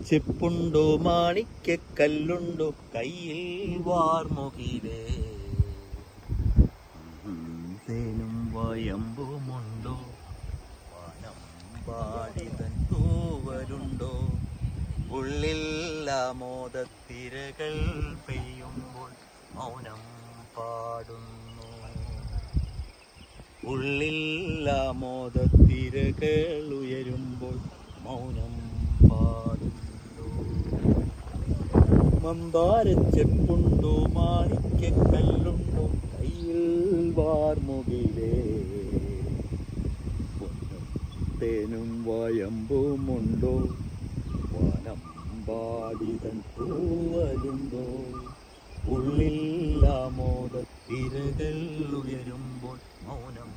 ചെപ്പുണ്ടോ മാണിക്കല്ലുണ്ടോ കയ്യിൽ വാർമുകിലേ, തേനും വയമ്പുമുണ്ടോ, വാനം പാടിതൻ തൂവലുണ്ടോ, ഉള്ളിൽ ആമോദത്തിരകൾ പെയ്യുമ്പോൾ മൗനം പാടുന്നു, ഉള്ളിൽ ആമോദത്തിരകൾ ഉയരുമ്പോൾ മൗനം പാടുന്നു. മന്ദാരച്ചെപ്പുണ്ടോ മാണിക്കല്ലുണ്ടോ കയ്യിൽ വാർമുകിലേ, തേനും വയമ്പുമുണ്ടോ, വാനം പാടിതൻ തൂവലുണ്ടോ, ഉള്ളിൽ ആമോദത്തിരകൾ ഉയരുമ്പോൾ മൗനം